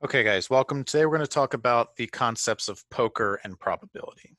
Okay, guys, welcome. Today we're going to talk about the concepts of poker and probability.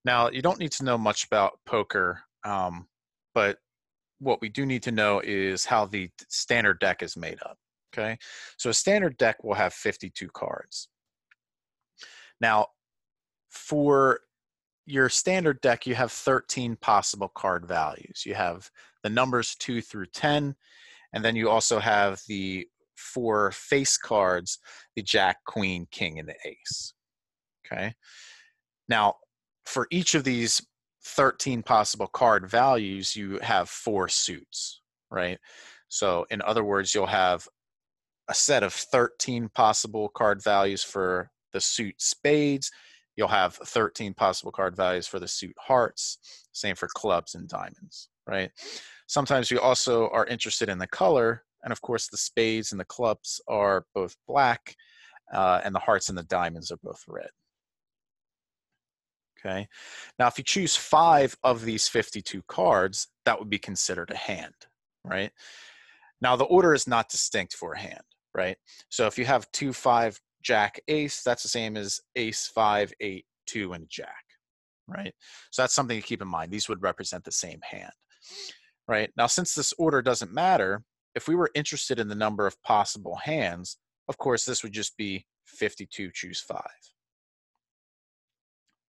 Now, you don't need to know much about poker, but what we do need to know is how the standard deck is made up. Okay, so a standard deck will have 52 cards. Now, for your standard deck, you have 13 possible card values. You have the numbers 2 through 10, and then you also have the four face cards, the Jack, Queen, King, and the Ace. Okay. Now, for each of these 13 possible card values, you have four suits, right? So, in other words, you'll have a set of 13 possible card values for the suit spades. You'll have 13 possible card values for the suit hearts. Same for clubs and diamonds, right? Sometimes you also are interested in the color. And of course, the spades and the clubs are both black, and the hearts and the diamonds are both red. Okay. Now, if you choose 5 of these 52 cards, that would be considered a hand, right? Now, the order is not distinct for a hand, right? So if you have 2, 5, Jack, Ace, that's the same as Ace, 5, 8, 2, and Jack, right? So that's something to keep in mind. These would represent the same hand, right? Now, since this order doesn't matter, if we were interested in the number of possible hands, of course, this would just be 52 choose 5.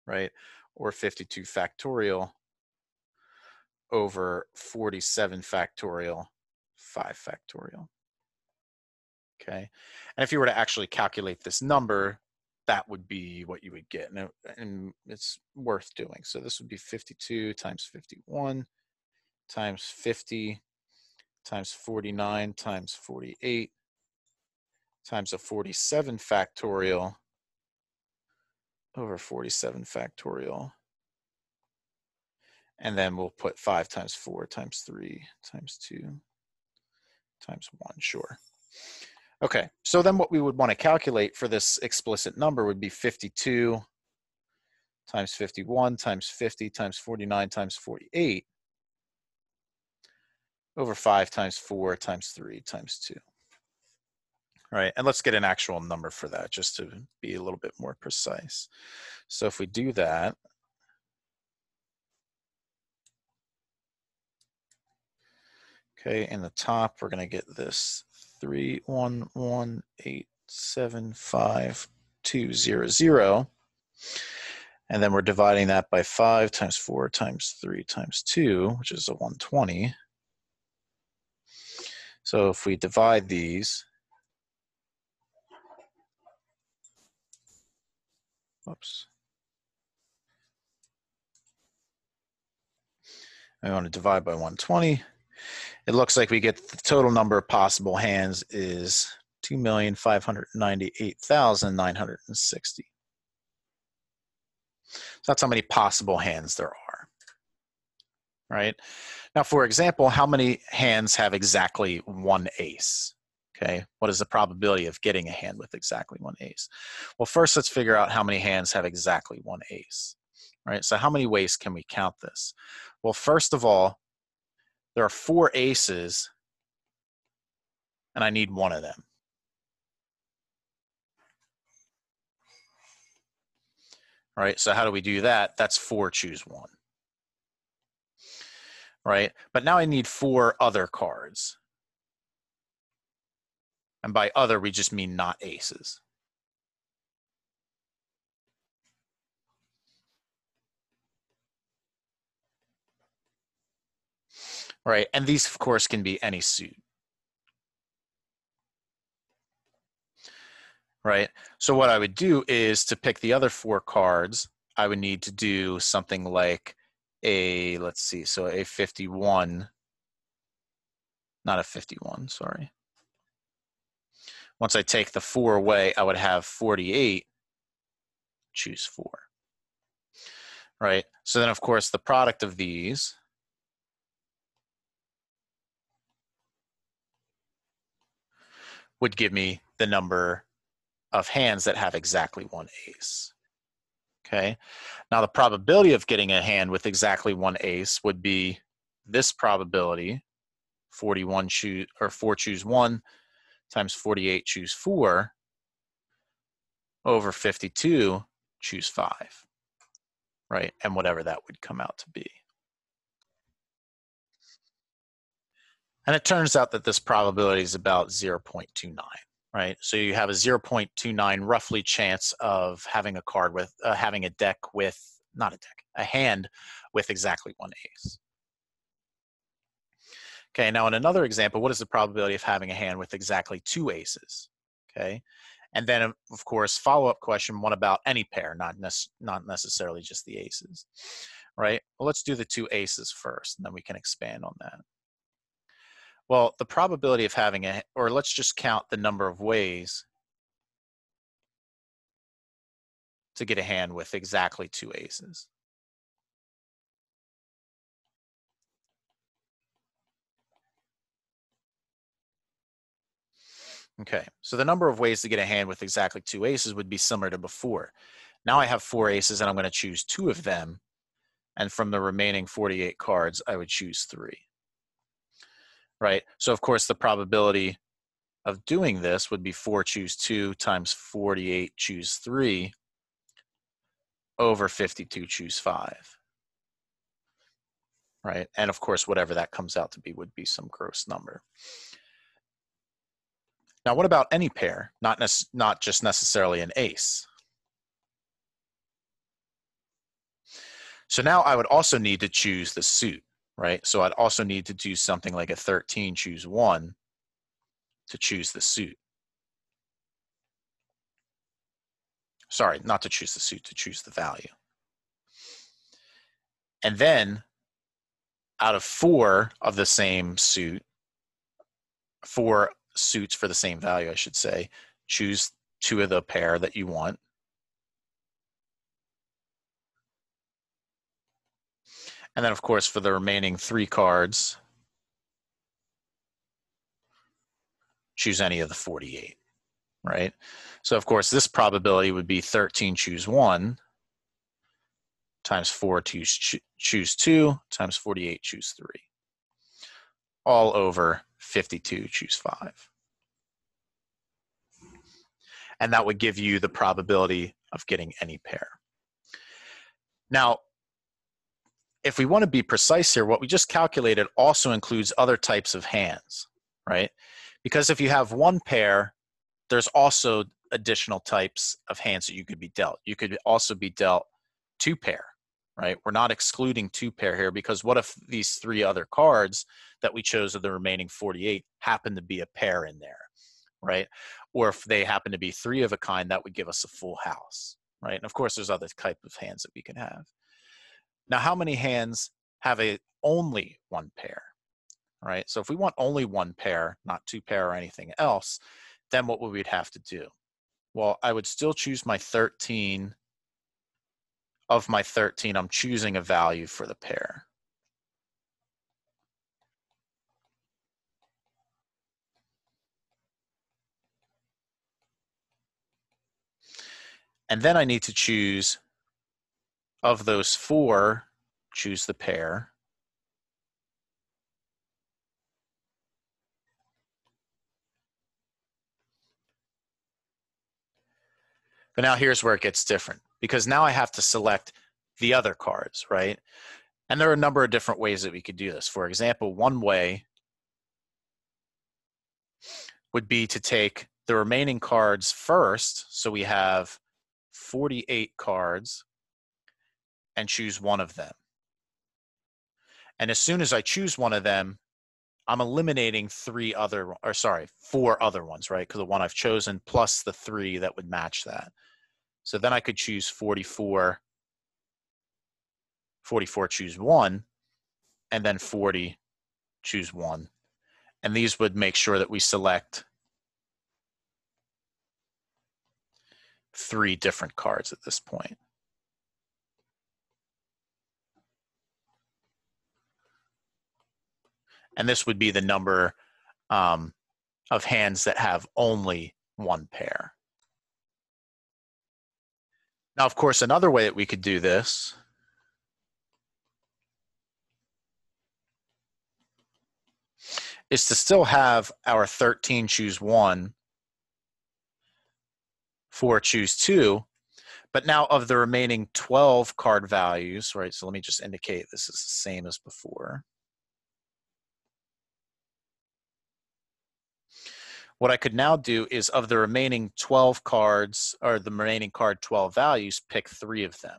Right? Or 52 factorial over 47 factorial, 5 factorial. Okay. And if you were to actually calculate this number, that would be what you would get. And it's worth doing. So this would be 52 times 51 times 50 times 49 times 48 times a 47 factorial over 47 factorial. And then we'll put 5 times 4 times 3 times 2 times 1, sure. Okay, so then what we would want to calculate for this explicit number would be 52 times 51 times 50 times 49 times 48 over 5 times 4 times 3 times 2. All right, and let's get an actual number for that just to be a little bit more precise. So if we do that, okay, in the top, we're going to get this 311875200. And then we're dividing that by 5 times 4 times 3 times 2, which is a 120. So if we divide these, whoops. I want to divide by 120. It looks like we get the total number of possible hands is 2,598,960. So that's how many possible hands there are, right? Now, for example, how many hands have exactly one ace? Okay, what is the probability of getting a hand with exactly one ace? Well, first let's figure out how many hands have exactly one ace, right? So how many ways can we count this? Well, first of all, there are 4 aces, and I need one of them. All right, so how do we do that? That's 4 choose 1. Right, but now I need 4 other cards. And by other, we just mean not aces. Right, and these, of course, can be any suit. Right, so what I would do is to pick the other 4 cards, I would need to do something like a, let's see, so a 51, not a 51, sorry. Once I take the 4 away, I would have 48, choose 4. Right, so then, of course, the product of these would give me the number of hands that have exactly one ace. Okay, now the probability of getting a hand with exactly one ace would be this probability, 41 choose, or 4 choose 1 times 48 choose 4, over 52, choose 5, right? And whatever that would come out to be. And it turns out that this probability is about 0.29, right? So you have a 0.29 roughly chance of having a card with, having a deck with, not a deck, a hand with exactly one ace. Okay, now in another example, what is the probability of having a hand with exactly 2 aces? Okay, and then of course, follow-up question, what about any pair, not necessarily just the aces, right? Well, let's do the 2 aces first, and then we can expand on that. Well, the probability of having a, or let's just count the number of ways to get a hand with exactly 2 aces. Okay, so the number of ways to get a hand with exactly 2 aces would be similar to before. Now I have 4 aces and I'm going to choose 2 of them. And from the remaining 48 cards, I would choose 3. Right? So of course, the probability of doing this would be 4 choose 2 times 48 choose 3 over 52 choose 5. Right? And of course, whatever that comes out to be would be some gross number. Now, what about any pair, not just necessarily an ace? So now I would also need to choose the suit, right? So I'd also need to do something like a 13 choose 1 to choose the suit. Sorry, not to choose the suit, to choose the value. And then out of 4 of the same suit, 4 suits for the same value, I should say, choose 2 of the pair that you want. And then, of course, for the remaining 3 cards, choose any of the 48, right? So, of course, this probability would be 13 choose 1 times 4 choose 2 times 48 choose 3, all over 52 choose 5. And that would give you the probability of getting any pair. Now, if we want to be precise here, what we just calculated also includes other types of hands, right? Because if you have one pair, there's also additional types of hands that you could be dealt. You could also be dealt 2 pair, right? We're not excluding 2 pair here, because what if these 3 other cards that we chose of the remaining 48 happen to be a pair in there, right? Or if they happen to be 3 of a kind, that would give us a full house, right? And of course, there's other type of hands that we can have. Now, how many hands have only 1 pair, right? So if we want only 1 pair, not 2 pair or anything else, then what would we have to do? Well, I would still choose my 13. Of my 13, I'm choosing a value for the pair. And then I need to choose, of those 4, choose the pair. But now here's where it gets different, because now I have to select the other cards, right? And there are a number of different ways that we could do this. For example, one way would be to take the remaining cards first. So we have 48 cards and choose one of them. And as soon as I choose one of them, I'm eliminating 4 other ones, right? Because the one I've chosen plus the 3 that would match that. So then I could choose 44, choose 1, and then 40, choose 1. And these would make sure that we select 3 different cards at this point. And this would be the number of hands that have only 1 pair. Now, of course, another way that we could do this is to still have our 13 choose 1 4, choose 2. But now of the remaining 12 card values, right, so let me just indicate this is the same as before. What I could now do is of the remaining 12 cards, or the remaining card 12 values, pick 3 of them.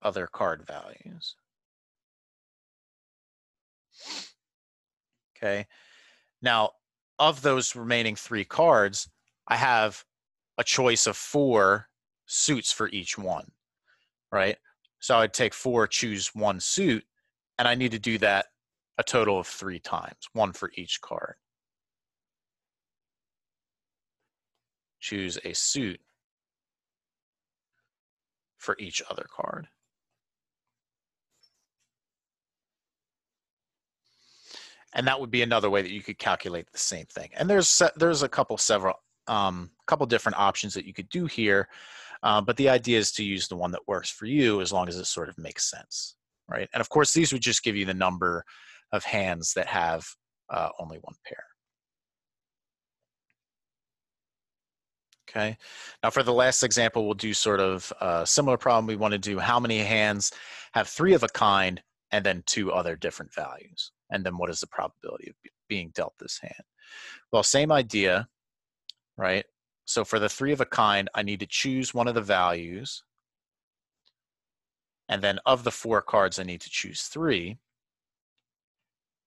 Other card values. Okay. Now, of those remaining 3 cards, I have a choice of 4 suits for each one, right? So I'd take 4, choose 1 suit, and I need to do that a total of 3 times, 1 for each card. Choose a suit for each other card. And that would be another way that you could calculate the same thing. And there's a couple different options that you could do here, but the idea is to use the one that works for you as long as it sort of makes sense, right? And of course, these would just give you the number of hands that have only 1 pair. Okay. Now for the last example, we'll do sort of a similar problem. We want to do how many hands have 3 of a kind and then 2 other different values. And then what is the probability of being dealt this hand? Well, same idea, right? So for the 3 of a kind, I need to choose one of the values. And then of the 4 cards, I need to choose 3.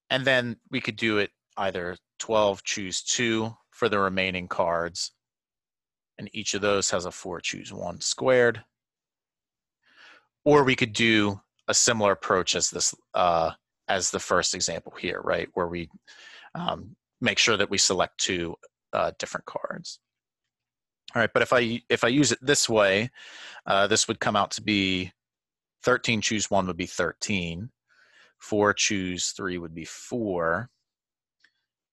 And then we could do it either 12, choose 2 for the remaining cards. And each of those has a 4, choose 1 squared. Or we could do a similar approach as this, as the first example here, right? Where we make sure that we select 2 different cards. All right, but if I use it this way, this would come out to be 13, choose 1 would be 13. 4, choose 3 would be 4.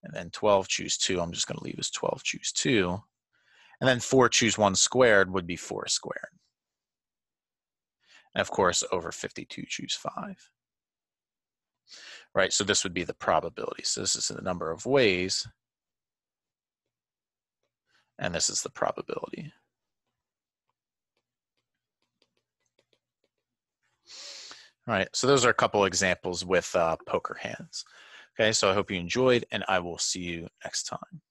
And then 12, choose 2, I'm just going to leave as 12, choose 2. And then 4, choose 1 squared would be 4 squared. And of course, over 52, choose 5. Right, so this would be the probability. So this is the number of ways, and this is the probability. All right, so those are a couple examples with poker hands. Okay, so I hope you enjoyed, and I will see you next time.